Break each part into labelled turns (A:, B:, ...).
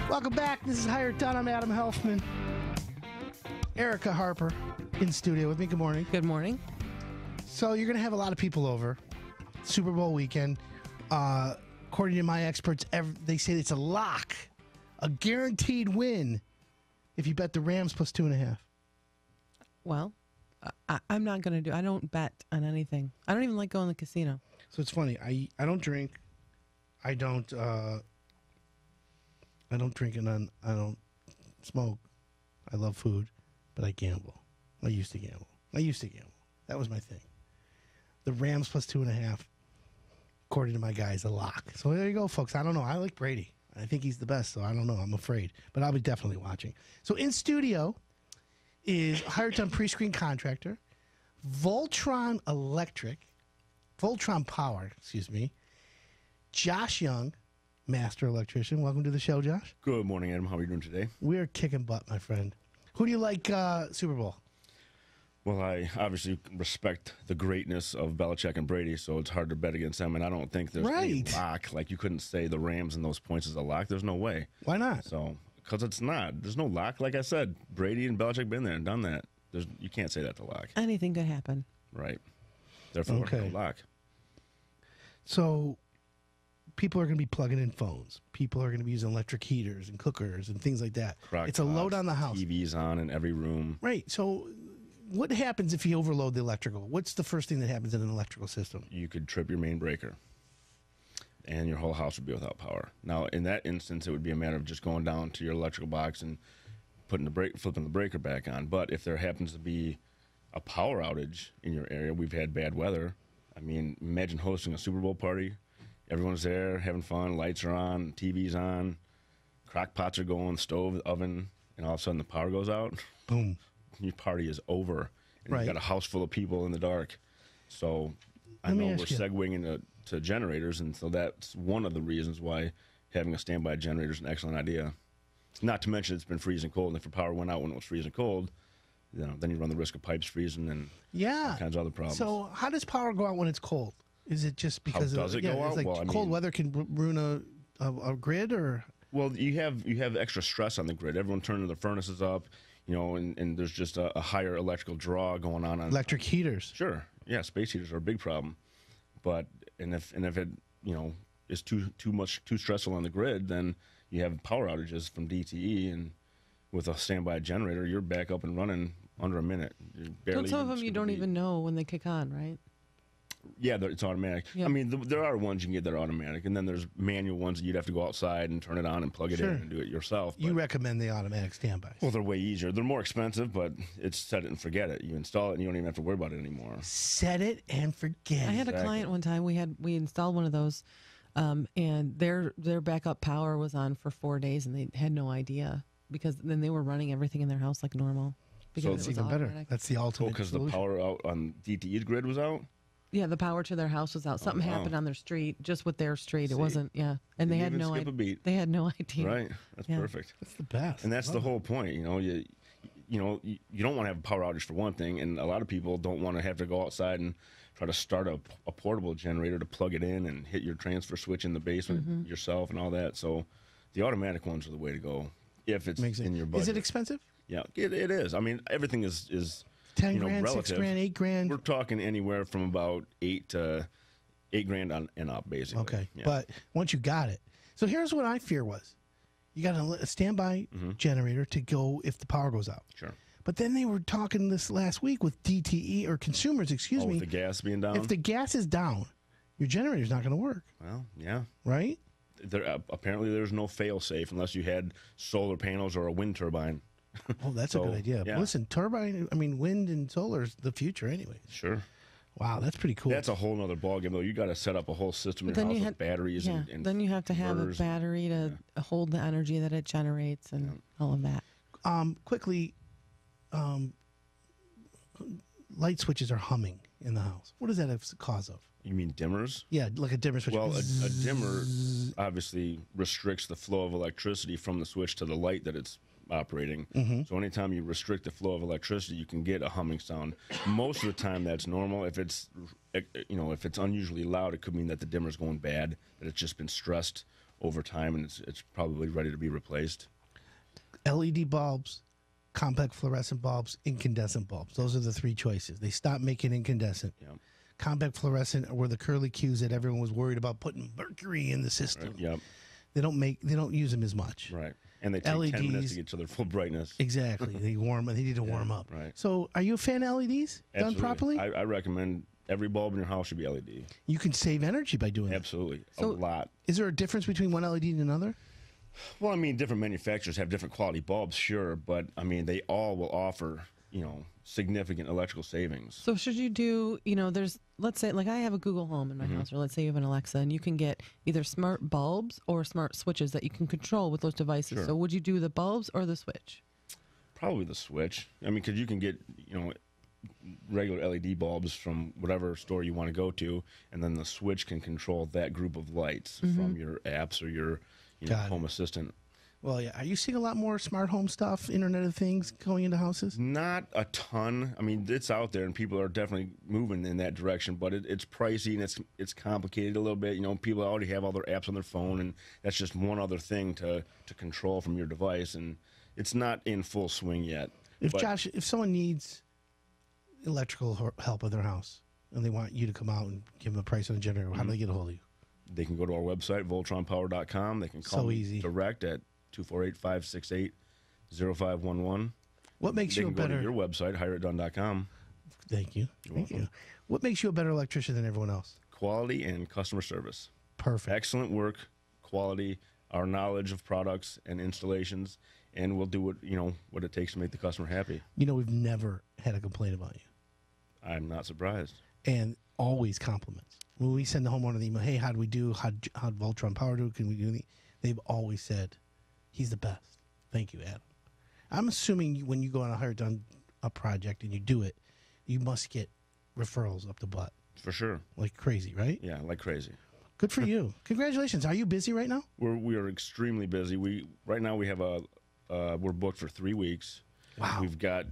A: Welcome back. This is Higher Done. I'm Adam Helfman. Erica Harper in studio with me. Good morning.
B: Good morning.
A: So you're going to have a lot of people over. Super Bowl weekend. According to my experts, they say it's a lock, a guaranteed win if you bet the Rams plus 2.5.
B: Well, I'm not going to do. I don't bet on anything. I don't even like going to the casino.
A: So it's funny. I don't drink. I don't drink and I don't smoke. I love food, but I gamble. I used to gamble. That was my thing. The Rams plus 2.5, according to my guy, is a lock. So there you go, folks. I don't know. I like Brady. I think he's the best, so I don't know. I'm afraid. But I'll be definitely watching. So in studio is Higher Done pre-screen contractor, Voltron Power, Josh Young, master electrician. Welcome to the show, Josh.
C: Good morning, Adam. How are you doing today?
A: We're kicking butt, my friend. Who do you like Super Bowl?
C: Well, I obviously respect the greatness of Belichick and Brady, so it's hard to bet against them. And I don't think there's any lock. Like, you couldn't say the Rams and those points is a lock. There's no way.
A: Why not?
C: So, because it's not. There's no lock. Like I said, Brady and Belichick been there and done that. You can't say that's a lock.
B: Anything could happen.
C: Right. Therefore, no lock.
A: So people are going to be plugging in phones. People are going to be using electric heaters and cookers and things like that. It's a load on the house.
C: TV's on in every room.
A: Right. So what happens if you overload the electrical? What's the first thing that happens in an electrical system?
C: You could trip your main breaker, and your whole house would be without power. Now, in that instance, it would be a matter of just going down to your electrical box and flipping the breaker back on. But if there happens to be a power outage in your area, we've had bad weather. I mean, imagine hosting a Super Bowl party. Everyone's there having fun. Lights are on, TV's on, crock pots are going, stove, oven, and all of a sudden the power goes out.
A: Boom.
C: Your party is over. And you've got a house full of people in the dark. So I know we're segueing into generators, and so that's one of the reasons why having a standby generator is an excellent idea. Not to mention it's been freezing cold, and if the power went out when it was freezing cold, then you run the risk of pipes freezing and all kinds of other problems.
A: So how does power go out when it's cold? Is it just because
C: how does it go out?
A: Like cold weather can ruin a grid, or?
C: Well, you have extra stress on the grid. Everyone turning their furnaces up, and there's just a higher electrical draw going on.
A: Electric heaters.
C: Sure, yeah, space heaters are a big problem. But if it is too stressful on the grid, then you have power outages from DTE, and with a standby generator, you're back up and running under a minute.
B: Some of them you don't even know when they kick on, right?
C: Yeah, it's automatic. Yep. I mean, there are ones you can get that are automatic, and then there's manual ones that you'd have to go outside and turn it on and plug it in and do it yourself.
A: You recommend the automatic standbys?
C: Well, they're way easier. They're more expensive, but it's set it and forget it. You install it, and you don't even have to worry about it anymore.
A: Set it and forget it.
B: I had a client one time. We installed one of those, and their backup power was on for 4 days, and they had no idea, because then they were running everything in their house like normal.
A: So it's even better. That's the ultimate.
C: Because the power out on DTE's grid was out?
B: Yeah, the power to their house was out. Something happened on their street, just with their street. It wasn't, and they had no idea. They had no idea.
C: Right, that's perfect.
A: That's the best.
C: And that's the whole point. You don't want to have a power outage for one thing, and a lot of people don't want to have to go outside and try to start a portable generator to plug it in and hit your transfer switch in the basement yourself and all that. So the automatic ones are the way to go if it's in your budget.
A: Is it expensive?
C: Yeah, it is. I mean, everything is
A: 10 grand,
C: relative.
A: 6 grand, 8 grand.
C: We're talking anywhere from about $8 grand on and up, basically.
A: Okay, but once you got it, so here's what I fear was, you got a standby generator to go if the power goes out.
C: Sure.
A: But then they were talking this last week with DTE or consumers, excuse me.
C: With the gas being down.
A: If the gas is down, your generator's not going to work.
C: Well, yeah.
A: Right.
C: Apparently, there's no fail safe unless you had solar panels or a wind turbine.
A: Oh, that's a good idea. Yeah. Listen, wind and solar is the future anyway.
C: Sure.
A: Wow, that's pretty cool.
C: That's a whole other ballgame, though. You got to set up a whole system in your house with batteries and
B: then you have to have a battery to hold the energy that it generates and all of that.
A: Quickly, light switches are humming in the house. What is that a cause of?
C: You mean dimmers?
A: Yeah, like a dimmer switch.
C: Well, a dimmer obviously restricts the flow of electricity from the switch to the light that it's operating. So anytime you restrict the flow of electricity, you can get a humming sound. Most of the time, that's normal. If it's unusually loud, it could mean that the dimmer's going bad, that it's just been stressed over time, and it's probably ready to be replaced.
A: LED bulbs, compact fluorescent bulbs, incandescent bulbs. Those are the three choices. They stopped making incandescent.
C: Yeah.
A: Compact fluorescent were the curly cues that everyone was worried about putting mercury in the system.
C: Right. Yep.
A: They don't use them as much.
C: Right. And they take 10 minutes
A: LEDs.
C: to get to their full brightness.
A: Exactly. They need to warm up.
C: Right.
A: So are you a fan of LEDs done
C: Absolutely.
A: properly?
C: I recommend every bulb in your house should be LED.
A: You can save energy by doing that.
C: Absolutely.
B: So-
C: a lot.
A: Is there a difference between one LED and another?
C: Well, I mean, different manufacturers have different quality bulbs, sure, but I mean, they all will offer, significant electrical savings.
B: So should you do, let's say, like I have a Google Home in my house, or let's say you have an Alexa, and you can get either smart bulbs or smart switches that you can control with those devices.
C: Sure.
B: So would you do the bulbs or the switch?
C: Probably the switch. I mean, because you can get, regular LED bulbs from whatever store you want to go to, and then the switch can control that group of lights from your apps or your
A: Got it.
C: home assistant.
A: Well, yeah. Are you seeing a lot more smart home stuff, Internet of Things going into houses?
C: Not a ton. I mean, it's out there, and people are definitely moving in that direction. But it's pricey and it's complicated a little bit. People already have all their apps on their phone, and that's just one other thing to control from your device, and it's not in full swing yet.
A: If someone needs electrical help with their house and they want you to come out and give them a price on a generator, how do they get a hold of you?
C: They can go to our website, voltronpower.com. They can call
A: So
C: me
A: easy.
C: direct at 248-568-0511.
A: What makes
C: They
A: you a
C: can go to
A: better?
C: your website, hireitdone.com.
A: Thank you. Thank you. What makes you a better electrician than everyone else?
C: Quality and customer service.
A: Perfect.
C: Excellent work, quality, our knowledge of products and installations, and we'll do what it takes to make the customer happy.
A: We've never had a complaint about you,
C: I'm not surprised.
A: and always compliments. When we send the homeowner the email, hey, how'd we do? How'd Voltron Power do? Can we do anything? They've always said, he's the best. Thank you, Adam. I'm assuming when you go on a hire done a project and you do it, you must get referrals up the butt
C: For sure.
A: like crazy, right?
C: Yeah, like crazy.
A: Good for you. Congratulations. Are you busy right now?
C: We are extremely busy. Right now we have we're booked for 3 weeks.
A: Wow.
C: We've got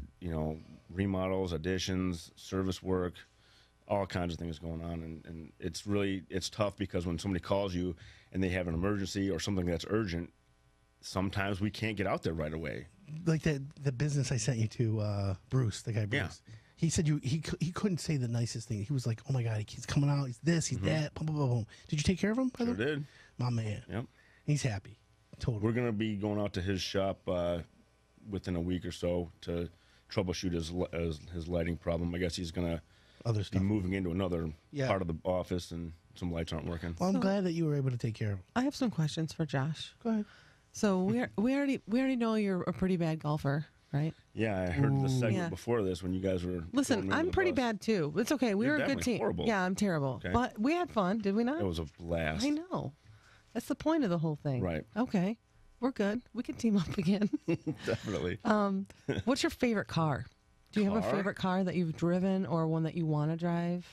C: remodels, additions, service work, all kinds of things going on, and it's tough because when somebody calls you and they have an emergency or something that's urgent, sometimes we can't get out there right away.
A: Like the business I sent you to, Bruce, the guy Bruce.
C: Yeah.
A: He said he couldn't say the nicest thing. He was like, oh my God, he's coming out. He's this, he's that. Boom, boom, boom, boom. Did you take care of him? By the
C: Sure
A: way?
C: did.
A: My man.
C: Yep.
A: He's happy. Totally.
C: We're going to be going out to his shop within a week or so to troubleshoot his lighting problem. I guess he's going to
A: Other
C: be
A: stuff.
C: moving into another
A: Yeah.
C: part of the office, and some lights aren't working.
A: Well, I'm glad that you were able to take care of him.
B: I have some questions for Josh.
A: Go ahead.
B: So we already know you're a pretty bad golfer, right?
C: Yeah, I heard the segment
B: Yeah.
C: before this when you guys were. throwing
B: Listen,
C: me under
B: I'm
C: the
B: pretty
C: bus.
B: bad too. It's okay. We
C: You're
B: were a good
C: definitely
B: team.
C: horrible.
B: Yeah, I'm terrible.
C: Okay.
B: But we had fun, did we not?
C: It was a blast.
B: I know. That's the point of the whole thing.
C: Right.
B: Okay. We're good. We can team up again.
C: Definitely.
B: What's your favorite car? Do you have a
C: Car?
B: favorite car that you've driven or one that you want to drive?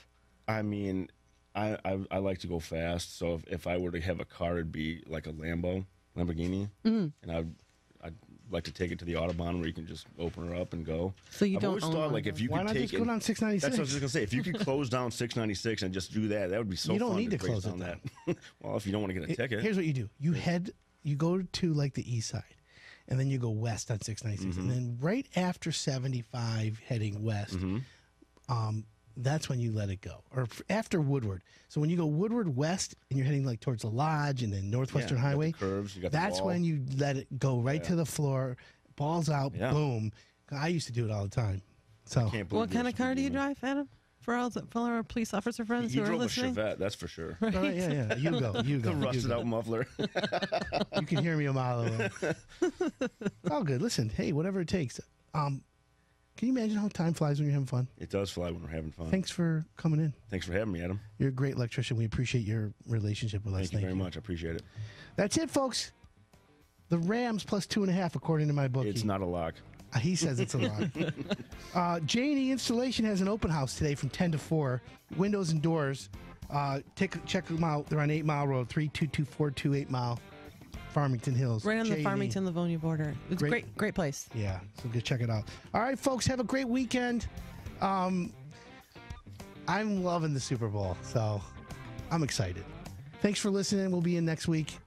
C: I mean, I like to go fast, so if I were to have a car, it'd be like a Lamborghini, and I'd like to take it to the Autobahn where you can just open her up and go.
B: So you
C: I've
B: don't
C: always
B: own
C: thought
B: one
C: like
B: of
C: if you
A: Why
C: could
A: not
C: take
A: just go
C: it-
A: down 696?
C: That's what I was just gonna say. If you could close down 696 and just do that, that would be so
A: You don't
C: fun.
A: need to
C: race
A: close it
C: down that. Well, if you don't want to get a ticket,
A: Here's what you do. You go to like the east side, and then you go west on 696. And then right after 75 heading west, that's when you let it go. Or after Woodward. So when you go Woodward west and you're heading like towards the lodge and then Northwestern
C: you got the
A: Highway,
C: curves, you got the
A: that's
C: wall.
A: when you let it go right to the floor, balls out,
C: Yeah.
A: boom. I used to do it all the time. So
C: Can't believe
B: What kind
C: you're
B: of car do you
C: speeding.
B: drive, Adam? For all our police officer friends
C: He
B: who are
C: drove a
B: listening?
C: Chevette, that's for sure.
A: all right, yeah. You go.
C: The
A: You
C: rusted
A: go.
C: out muffler.
A: You can hear me a mile away. All good. Listen, hey, whatever it takes. Can you imagine how time flies when you're having fun?
C: It does fly when we're having fun.
A: Thanks for coming in.
C: Thanks for having me, Adam.
A: You're a great electrician. We appreciate your relationship with us.
C: Thank you very much. I appreciate it.
A: That's it, folks. The Rams plus 2.5, according to my bookie.
C: It's not a lock.
A: He says it's a lot. J&E Installation has an open house today from 10 to 4. Windows and doors. Check them out. They're on 8 Mile Road, 32242 8 Mile, Farmington Hills.
B: Right on the
A: J&E.
B: Farmington-Livonia border. It's a
A: Great.
B: great place.
A: Yeah, so go check it out. All right, folks, have a great weekend. I'm loving the Super Bowl, so I'm excited. Thanks for listening. We'll be in next week.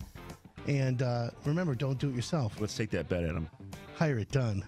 A: And remember, don't do it yourself.
C: Let's take that bet, Adam.
A: Hire it done.